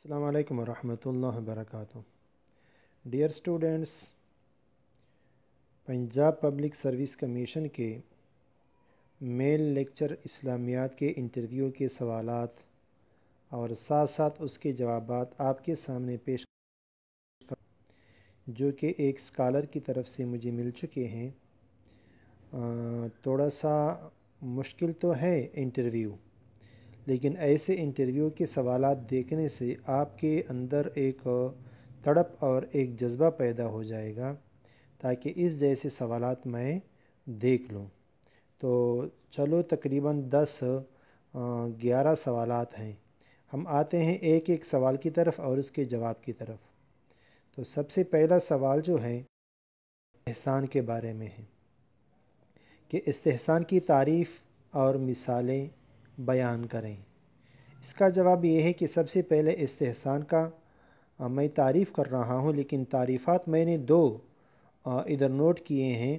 السلام علیکم ورحمۃ اللہ وبرکاتہ۔ Dear students, Punjab public service commission کے میل لیکچر اسلامیات کے انٹرویو کے سوالات اور ساتھ ساتھ اس کے جوابات آپ کے سامنے پیش جو کہ ایک اسکالر کی طرف سے مجھے مل چکے ہیں۔ تھوڑا سا مشکل تو ہے انٹرویو، لیکن ایسے انٹرویو کے سوالات دیکھنے سے آپ کے اندر ایک تڑپ اور ایک جذبہ پیدا ہو جائے گا تاکہ اس جیسے سوالات میں دیکھ لوں۔ تو چلو تقریباً 11 سوالات ہیں، ہم آتے ہیں ایک ایک سوال کی طرف اور اس کے جواب کی طرف۔ تو سب سے پہلا سوال جو ہے استحسان کے بارے میں ہے کہ استحسان کی تعریف اور مثالیں بیان کریں۔ اس کا جواب یہ ہے کہ سب سے پہلے استحسان کا میں تعریف کر رہا ہوں، لیکن تعریفات میں نے دو ادھر نوٹ کیے ہیں۔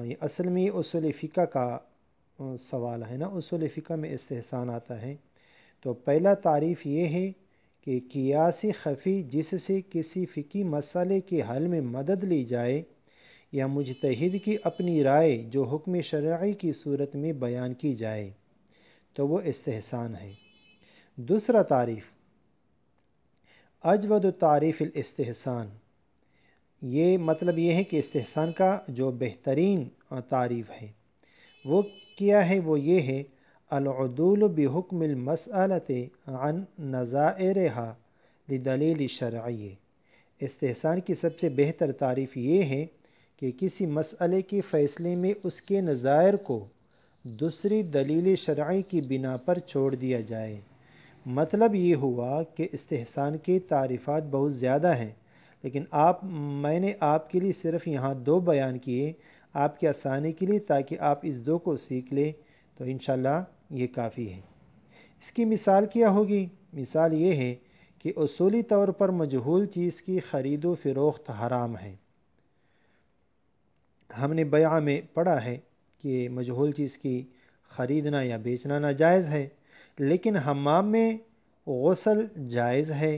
یہ اصل میں اصول فقہ کا سوال ہے نا، اصول فقہ میں استحسان آتا ہے۔ تو پہلا تعریف یہ ہے کہ قیاس خفی جس سے کسی فقہی مسئلے کے حل میں مدد لی جائے یا مجتہد کی اپنی رائے جو حکم شرعی کی صورت میں بیان کی جائے تو وہ استحسان ہے۔ دوسرا تعریف اجود تعریف الاستحسان، یہ مطلب یہ ہے کہ استحسان کا جو بہترین تعریف ہے وہ کیا ہے، وہ یہ ہے العدول بحکم المسألۃ عن نظائرها لدلیل شرعی۔ استحسان کی سب سے بہتر تعریف یہ ہے کہ کسی مسئلے کے فیصلے میں اس کے نظائر کو دوسری دلیل شرعی کی بنا پر چھوڑ دیا جائے۔ مطلب یہ ہوا کہ استحسان کی تعریفات بہت زیادہ ہیں، لیکن میں نے آپ کے لیے صرف یہاں 2 بیان کیے آپ کی آسانی کے لیے، تاکہ آپ اس 2 کو سیکھ لیں تو انشاءاللہ یہ کافی ہے۔ اس کی مثال کیا ہوگی؟ مثال یہ ہے کہ اصولی طور پر مجہول چیز کی خرید و فروخت حرام ہے۔ ہم نے بیع میں پڑھا ہے کہ مجہول چیز کی خریدنا یا بیچنا ناجائز ہے، لیکن حمام میں غسل جائز ہے،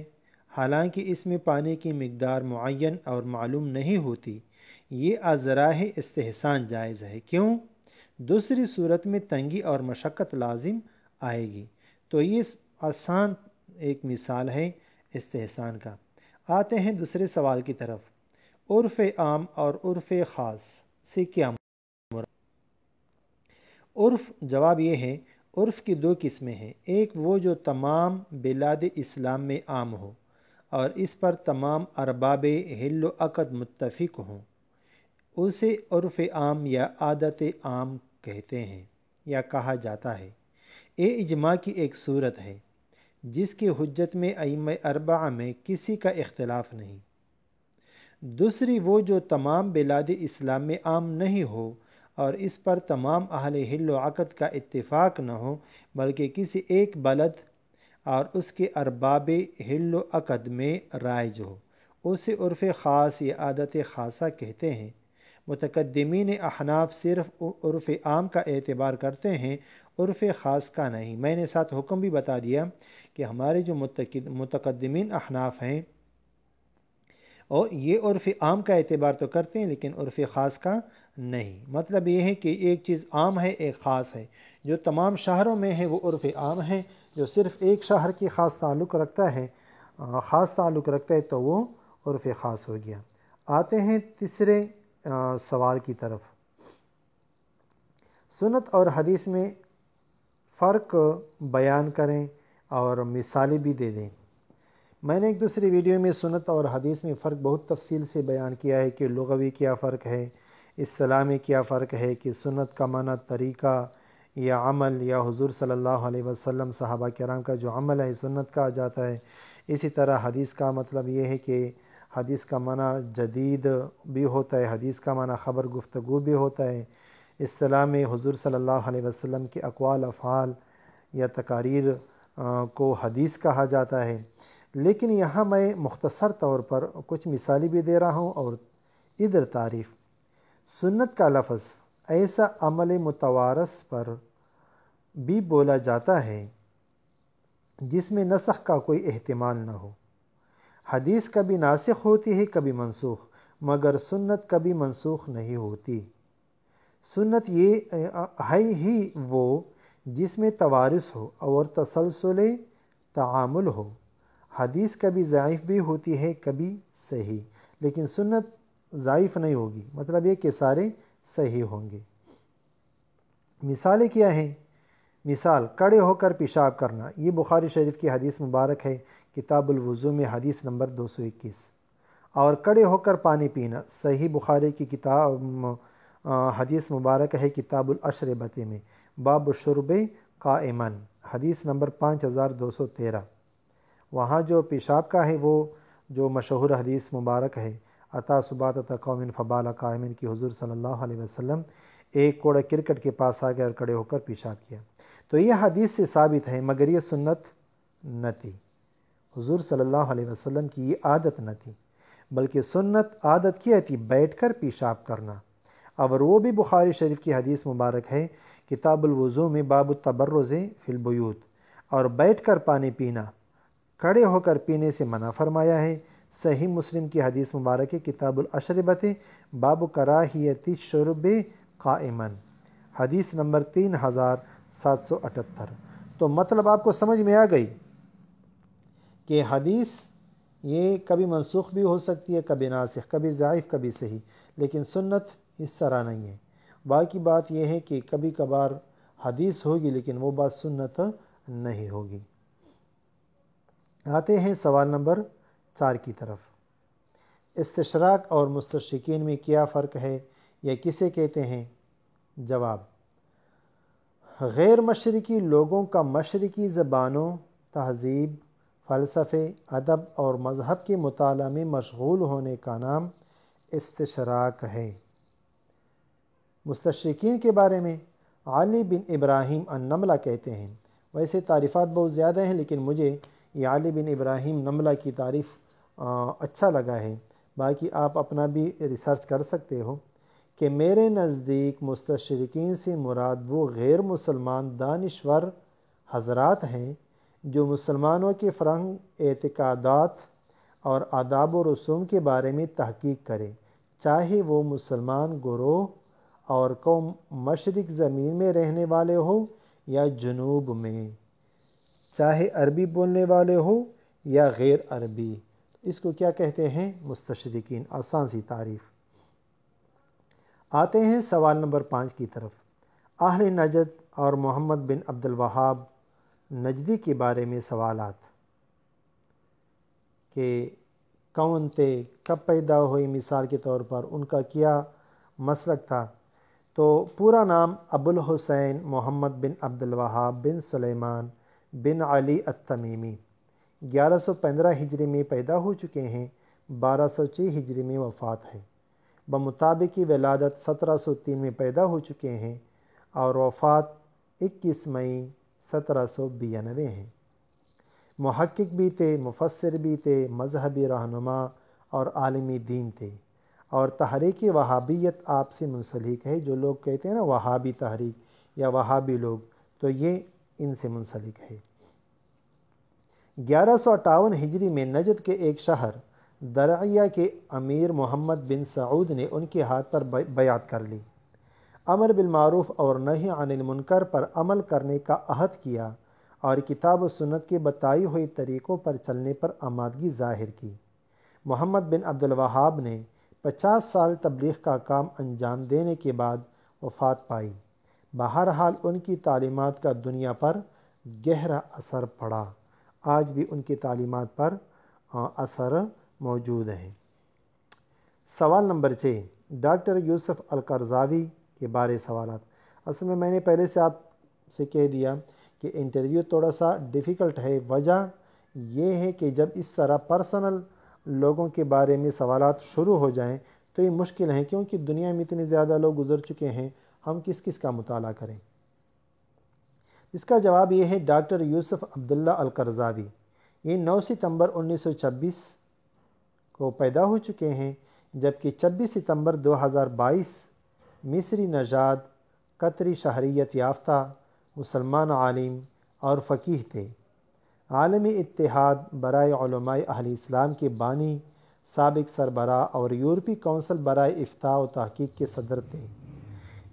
حالانکہ اس میں پانی کی مقدار معین اور معلوم نہیں ہوتی۔ یہ ازراہ استحسان جائز ہے، کیوں؟ دوسری صورت میں تنگی اور مشقت لازم آئے گی۔ تو یہ آسان ایک مثال ہے استحسان کا۔ آتے ہیں دوسرے سوال کی طرف۔ عرف عام اور عرف خاص سے کیا مراد؟ عرف، جواب یہ ہے عرف کی 2 قسمیں ہیں۔ ایک وہ جو تمام بلاد اسلام میں عام ہو اور اس پر تمام ارباب حل و عقد متفق ہوں، اسے عرف عام یا عادت عام کہتے ہیں یا کہا جاتا ہے۔ یہ اجماع کی ایک صورت ہے جس کی حجت میں ائمہ 4 میں کسی کا اختلاف نہیں۔ دوسری وہ جو تمام بلاد اسلام میں عام نہیں ہو اور اس پر تمام اہل حل و عقد کا اتفاق نہ ہو، بلکہ کسی ایک بلد اور اس کے ارباب حل و عقد میں رائج ہو، اسے عرف خاص یا عادت خاصہ کہتے ہیں۔ متقدمین احناف صرف عرف عام کا اعتبار کرتے ہیں، عرف خاص کا نہیں۔ میں نے ساتھ حکم بھی بتا دیا کہ ہمارے جو متقدمین احناف ہیں اور یہ عرف عام کا اعتبار تو کرتے ہیں لیکن عرف خاص کا نہیں۔ مطلب یہ ہے کہ ایک چیز عام ہے، ایک خاص ہے۔ جو تمام شہروں میں ہے وہ عرف عام ہے، جو صرف ایک شہر کی خاص تعلق رکھتا ہے تو وہ عرف خاص ہو گیا۔ آتے ہیں تیسرے سوال کی طرف۔ سنت اور حدیث میں فرق بیان کریں اور مثالیں بھی دے دیں۔ میں نے ایک دوسری ویڈیو میں سنت اور حدیث میں فرق بہت تفصیل سے بیان کیا ہے کہ لغوی کیا فرق ہے، اصطلاح میں کیا فرق ہے، کہ سنت کا معنی طریقہ یا عمل یا حضور صلی اللہ علیہ وسلم صحابہ کرام کا جو عمل ہے سنت کہا جاتا ہے۔ اسی طرح حدیث کا مطلب یہ ہے کہ حدیث کا معنی جدید بھی ہوتا ہے، حدیث کا معنی خبر گفتگو بھی ہوتا ہے۔ اصطلاح میں حضور صلی اللہ علیہ وسلم کے اقوال، افعال یا تقاریر کو حدیث کہا جاتا ہے۔ لیکن یہاں میں مختصر طور پر کچھ مثالیں بھی دے رہا ہوں اور ادھر تعریف۔ سنت کا لفظ ایسا عمل متوارث پر بھی بولا جاتا ہے جس میں نسخ کا کوئی احتمال نہ ہو۔ حدیث کبھی ناسخ ہوتی ہے کبھی منسوخ، مگر سنت کبھی منسوخ نہیں ہوتی۔ سنت یہ ہے ہی وہ جس میں توارث ہو اور تسلسل تعامل ہو۔ حدیث کبھی ضعیف بھی ہوتی ہے کبھی صحیح، لیکن سنت ضعیف نہیں ہوگی، مطلب یہ کہ سارے صحیح ہوں گے۔ مثالیں کیا ہیں؟ مثال کھڑے ہو کر پیشاب کرنا، یہ بخاری شریف کی حدیث مبارک ہے، کتاب الوضو میں حدیث نمبر 221۔ اور کھڑے ہو کر پانی پینا صحیح بخاری کی حدیث مبارک ہے، کتاب الاشربۃ میں، باب الشرب قائما، حدیث نمبر 5213۔ وہاں جو پیشاب کا ہے وہ جو مشہور حدیث مبارک ہے، اتا سباتۃ قوم فبال قائما، کی حضور صلی اللہ علیہ وسلم ایک کوڑا کرکٹ کے پاس آ گئے اور کھڑے ہو کر پیشاب کیا۔ تو یہ حدیث سے ثابت ہے، مگر یہ سنت نہ تھی، حضور صلی اللہ علیہ وسلم کی یہ عادت نہ تھی، بلکہ سنت عادت کیا تھی بیٹھ کر پیشاب کرنا، اور وہ بھی بخاری شریف کی حدیث مبارک ہے، کتاب الوضو میں، باب التبرز فی البیوت، اور بیٹھ کر پانی پینا کھڑے ہو کر پینے سے منع فرمایا ہے۔ صحیح مسلم کی حدیث مبارک ہے، کتاب الاشربۃ، باب کراہیت الشرب قائما، حدیث نمبر 3778۔ تو مطلب آپ کو سمجھ میں آ گئی کہ حدیث یہ کبھی منسوخ بھی ہو سکتی ہے، کبھی ناسخ، کبھی ضعیف، کبھی صحیح، لیکن سنت اس طرح نہیں ہے۔ باقی بات یہ ہے کہ کبھی کبھار حدیث ہوگی لیکن وہ بات سنت نہیں ہوگی۔ آتے ہیں سوال نمبر 4 کی طرف۔ استشراق اور مستشرقین میں کیا فرق ہے یا کسے کہتے ہیں؟ جواب: غیر مشرقی لوگوں کا مشرقی زبانوں، تہذیب، فلسفے، ادب اور مذہب کے مطالعہ میں مشغول ہونے کا نام استشراق ہے۔ مستشرقین کے بارے میں علی بن ابراہیم النملہ کہتے ہیں، ویسے تعریفات بہت زیادہ ہیں لیکن مجھے یہ علی بن ابراہیم نملہ کی تعریف اچھا لگا ہے، باقی آپ اپنا بھی ریسرچ کر سکتے ہو، کہ میرے نزدیک مستشرقین سے مراد وہ غیر مسلمان دانشور حضرات ہیں جو مسلمانوں کے فرہنگ، اعتقادات اور آداب و رسوم کے بارے میں تحقیق کرے، چاہے وہ مسلمان گروہ اور قوم مشرق زمین میں رہنے والے ہو یا جنوب میں، چاہے عربی بولنے والے ہو یا غیر عربی۔ اس کو کیا کہتے ہیں؟ مستشرقین۔ آسان سی تعریف۔ آتے ہیں سوال نمبر 5 کی طرف۔ اہل نجد اور محمد بن عبد الوہاب نجدی کے بارے میں سوالات، کہ کون تھے، کب پیدا ہوئی، مثال کے طور پر ان کا کیا مسلک تھا۔ تو پورا نام ابو الحسین محمد بن عبد الوہاب بن سلیمان بن علی التمیمی، 1115 ہجری میں پیدا ہو چکے ہیں، 1206 ہجری میں وفات ہے۔ بمطابق ولادت 1703 میں پیدا ہو چکے ہیں اور وفات 21 مئی 1792 ہیں۔ محقق بھی تھے، مفسر بھی تھے، مذہبی رہنما اور عالمی دین تھے، اور تحریک وہابیت آپ سے منسلک ہے۔ جو لوگ کہتے ہیں نا وہابی تحریک یا وہابی لوگ، تو یہ ان سے منسلک ہے۔ 1158 ہجری میں نجد کے ایک شہر درعیہ کے امیر محمد بن سعود نے ان کے ہاتھ پر بیعت کر لی، امر بالمعروف اور نہی عن المنکر پر عمل کرنے کا عہد کیا اور کتاب و سنت کے بتائی ہوئی طریقوں پر چلنے پر آمادگی ظاہر کی۔ محمد بن عبد الوہاب نے 50 سال تبلیغ کا کام انجام دینے کے بعد وفات پائی۔ بہرحال ان کی تعلیمات کا دنیا پر گہرا اثر پڑا، آج بھی ان کی تعلیمات پر اثر موجود ہے۔ سوال نمبر 6، ڈاکٹر یوسف القرضاوی کے بارے سوالات۔ اصل میں نے پہلے سے آپ سے کہہ دیا کہ انٹرویو تھوڑا سا ڈیفیکلٹ ہے، وجہ یہ ہے کہ جب اس طرح پرسنل لوگوں کے بارے میں سوالات شروع ہو جائیں تو یہ مشکل ہیں، کیونکہ دنیا میں اتنے زیادہ لوگ گزر چکے ہیں، ہم کس کس کا مطالعہ کریں۔ اس کا جواب یہ ہے ڈاکٹر یوسف عبداللہ القرضاوی، یہ 9 ستمبر 1926 کو پیدا ہو چکے ہیں، جبکہ 26 ستمبر 2022 مصری نژاد، قطری شہریت یافتہ مسلمان عالم اور فقیہ تھے۔ عالمی اتحاد برائے علماء اہل اسلام کے بانی، سابق سربراہ اور یورپی کونسل برائے افتاء و تحقیق کے صدر تھے۔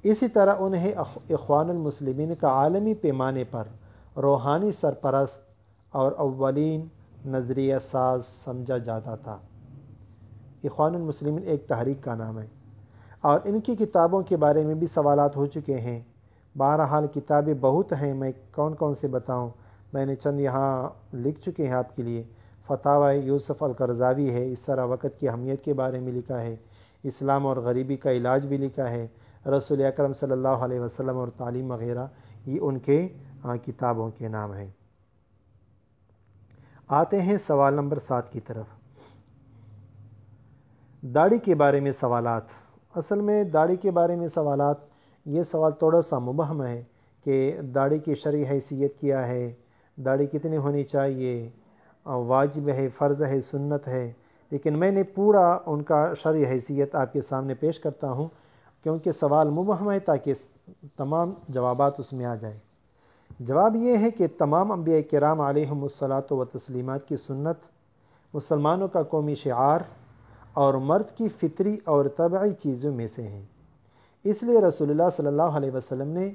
اسی طرح انہیں اخوان المسلمین کا عالمی پیمانے پر روحانی سرپرست اور اولین نظریہ ساز سمجھا جاتا تھا۔ اخوان المسلمین ایک تحریک کا نام ہے، اور ان کی کتابوں کے بارے میں بھی سوالات ہو چکے ہیں۔ بہرحال کتابیں بہت ہیں، میں کون کون سے بتاؤں، میں نے چند یہاں لکھ چکے ہیں آپ کے لیے۔ فتاوی یوسف القرضاوی ہے، اس طرح وقت کی اہمیت کے بارے میں لکھا ہے۔ اسلام اور غریبی کا علاج بھی لکھا ہے۔ رسول اکرم صلی اللہ علیہ وسلم اور تعلیم وغیرہ، یہ ان کے کتابوں کے نام ہیں۔ آتے ہیں سوال نمبر 7 کی طرف۔ داڑھی کے بارے میں سوالات۔ اصل میں داڑھی کے بارے میں سوالات، یہ سوال تھوڑا سا مبہم ہے کہ داڑھی کی شرعی حیثیت کیا ہے، داڑھی کتنی ہونی چاہیے، واجب ہے، فرض ہے، سنت ہے، لیکن میں نے پورا ان کا شرعی حیثیت آپ کے سامنے پیش کرتا ہوں، کیونکہ سوال مبہم ہے تاکہ تمام جوابات اس میں آ جائیں۔ جواب یہ ہے کہ تمام انبیاء کرام علیہم الصلاۃ و تسلیمات کی سنت مسلمانوں کا قومی شعار اور مرد کی فطری اور طبعی چیزوں میں سے ہیں۔ اس لیے رسول اللہ صلی اللہ علیہ وسلم نے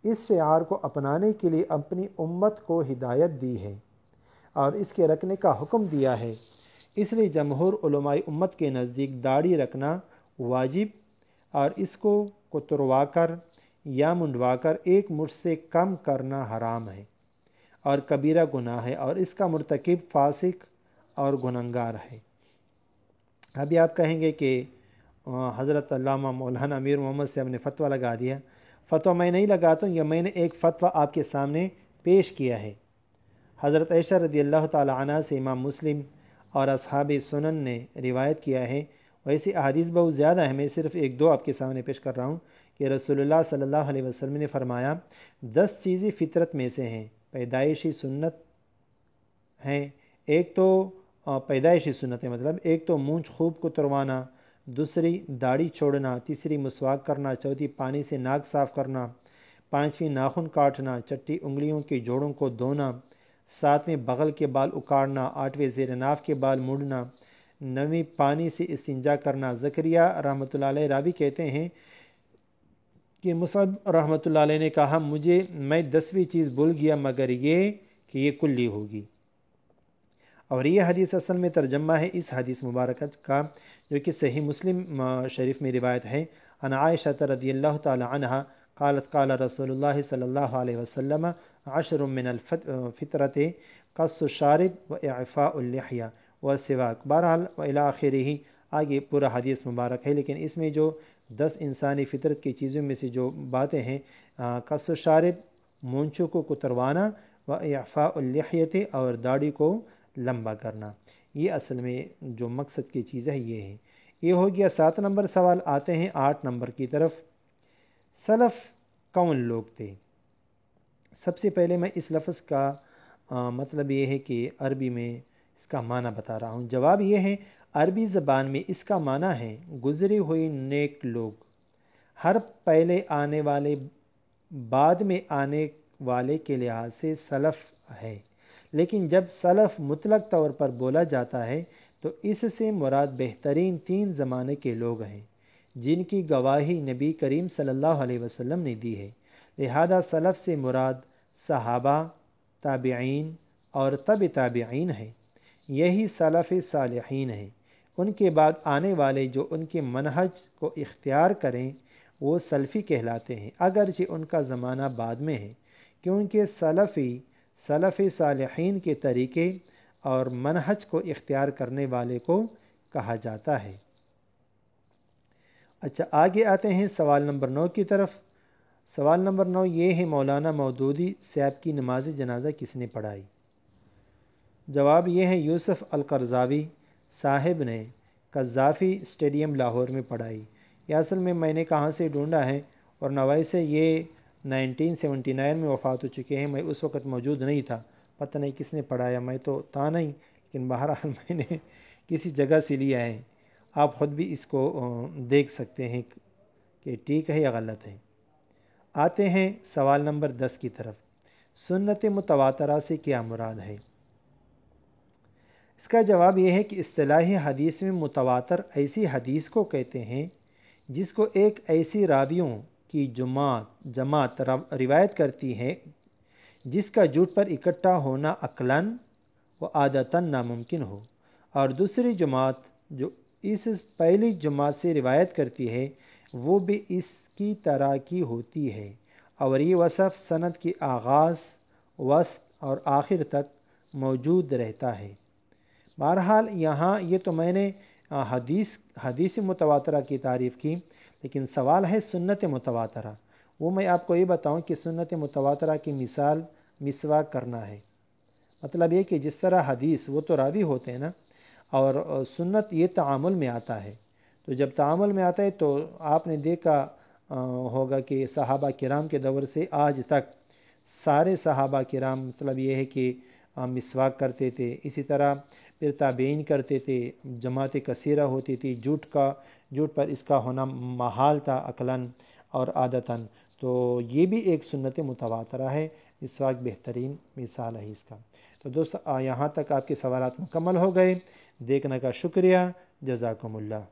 اس شعار کو اپنانے کے لیے اپنی امت کو ہدایت دی ہے اور اس کے رکھنے کا حکم دیا ہے۔ اس لیے جمہور علماء امت کے نزدیک داڑھی رکھنا واجب اور اس کو کتروا کر یا منڈوا کر ایک مٹھ سے کم کرنا حرام ہے اور کبیرہ گناہ ہے، اور اس کا مرتکب فاسق اور گنہگار ہے۔ ابھی آپ کہیں گے کہ حضرت علامہ مولانا امیر محمد صاحب نے فتویٰ لگا دیا۔ فتویٰ میں نہیں لگاتا ہوں، یا میں نے ایک فتویٰ آپ کے سامنے پیش کیا ہے۔ حضرت عائشہ رضی اللہ تعالی عنہ سے امام مسلم اور اصحاب سنن نے روایت کیا ہے، ویسی احادیث بہت زیادہ ہیں، میں صرف ایک دو آپ کے سامنے پیش کر رہا ہوں کہ رسول اللہ صلی اللہ علیہ وسلم نے فرمایا 10 چیزیں فطرت میں سے ہیں، پیدائشی سنت ہیں۔ ایک تو پیدائشی سنت ہے، مطلب ایک تو مونچھ خوب کتروانا، دوسری داڑھی چھوڑنا، تیسری مسواک کرنا، چوتھی پانی سے ناک صاف کرنا، پانچویں ناخن کاٹنا، چھٹی انگلیوں کے جوڑوں کو دھونا، ساتویں بغل کے بال اکاڑنا، آٹھویں زیر ناف کے بال موڑنا، نویں پانی سے استنجا کرنا۔ زکریا رحمۃ اللہ علیہ راوی کہتے ہیں کہ مصعب رحمۃ اللہ علیہ نے کہا میں 10ویں چیز بھول گیا مگر یہ کہ یہ کلی ہوگی، اور یہ حدیث اصل میں ترجمہ ہے اس حدیث مبارکہ کا جو کہ صحیح مسلم شریف میں روایت ہے۔ عن عائشہ رضی اللہ تعالی عنہ قالت قال رسول اللہ صلی اللہ علیہ وسلم 10 من الفطرت قص الشارب و اعفاء اللحیہ والسواک۔ بہرحال الی آخرہ، آگے پورا حدیث مبارک ہے، لیکن اس میں جو 10 انسانی فطرت کی چیزوں میں سے جو باتیں ہیں، قص الشارب مونچھوں کو کتروانا، و اعفاء اللحیۃ اور داڑھی کو لمبا کرنا، یہ اصل میں جو مقصد کی چیز ہے یہ ہے۔ یہ ہو گیا 7 نمبر سوال۔ آتے ہیں 8 نمبر کی طرف۔ سلف کون لوگ تھے؟ سب سے پہلے میں اس لفظ کا مطلب یہ ہے کہ عربی میں اس کا معنی بتا رہا ہوں۔ جواب یہ ہے عربی زبان میں اس کا معنی ہے گزری ہوئی نیک لوگ۔ ہر پہلے آنے والے بعد میں آنے والے کے لحاظ سے سلف ہے، لیکن جب سلف مطلق طور پر بولا جاتا ہے تو اس سے مراد بہترین 3 زمانے کے لوگ ہیں جن کی گواہی نبی کریم صلی اللہ علیہ وسلم نے دی ہے۔ لہذا سلف سے مراد صحابہ، تابعین اور تبع تابعین ہیں، یہی سلف صالحین ہیں۔ ان کے بعد آنے والے جو ان کے منہج کو اختیار کریں وہ سلفی کہلاتے ہیں، اگرچہ ان کا زمانہ بعد میں ہے، کیونکہ سلف صالحین کے طریقے اور منہج کو اختیار کرنے والے کو کہا جاتا ہے۔ اچھا، آگے آتے ہیں سوال نمبر 9 کی طرف۔ سوال نمبر 9 یہ ہے مولانا مودودی صاحب کی نماز جنازہ کس نے پڑھائی؟ جواب یہ ہے یوسف القرضاوی صاحب نے قذافی اسٹیڈیم لاہور میں پڑھائی۔ یہ اصل میں نے کہاں سے ڈھونڈا ہے، اور نوائی سے یہ 1979 میں وفات ہو چکے ہیں، میں اس وقت موجود نہیں تھا، پتہ نہیں کس نے پڑھایا، میں تو تھا نہیں، لیکن بہرحال میں نے کسی جگہ سے لیا ہے۔ آپ خود بھی اس کو دیکھ سکتے ہیں کہ ٹھیک ہے یا غلط ہے۔ آتے ہیں سوال نمبر 10 کی طرف۔ سنت متواترہ سے کیا مراد ہے؟ اس کا جواب یہ ہے کہ اصطلاحی حدیث میں متواتر ایسی حدیث کو کہتے ہیں جس کو ایک ایسی راویوں کی جماعت روایت کرتی ہے جس کا جھوٹ پر اکٹھا ہونا عقلاً و عادتاً ناممکن ہو، اور دوسری جماعت جو اس پہلی جماعت سے روایت کرتی ہے وہ بھی اس کی طرح کی ہوتی ہے، اور یہ وصف سند کی آغاز، وسط اور آخر تک موجود رہتا ہے۔ بہرحال یہاں یہ تو میں نے حدیث متواترہ کی تعریف کی، لیکن سوال ہے سنت متواترہ۔ وہ میں آپ کو یہ بتاؤں کہ سنت متواترہ کی مثال مسواک کرنا ہے۔ مطلب یہ کہ جس طرح حدیث وہ تو راوی ہوتے ہیں نا، اور سنت یہ تعامل میں آتا ہے۔ تو جب تعامل میں آتا ہے تو آپ نے دیکھا ہوگا کہ صحابہ کرام کے دور سے آج تک سارے صحابہ کرام مطلب یہ ہے کہ مسواک کرتے تھے، اسی طرح پھر تابعین کرتے تھے، جماعت کثیرہ ہوتی تھی، جھوٹ پر اس کا ہونا محال تھا عقلاً اور عادتاً۔ تو یہ بھی ایک سنت متواترہ ہے، مسواک بہترین مثال ہے اس کا۔ تو دوست یہاں تک آپ کے سوالات مکمل ہو گئے، دیکھنے کا شکریہ، جزاکم اللہ۔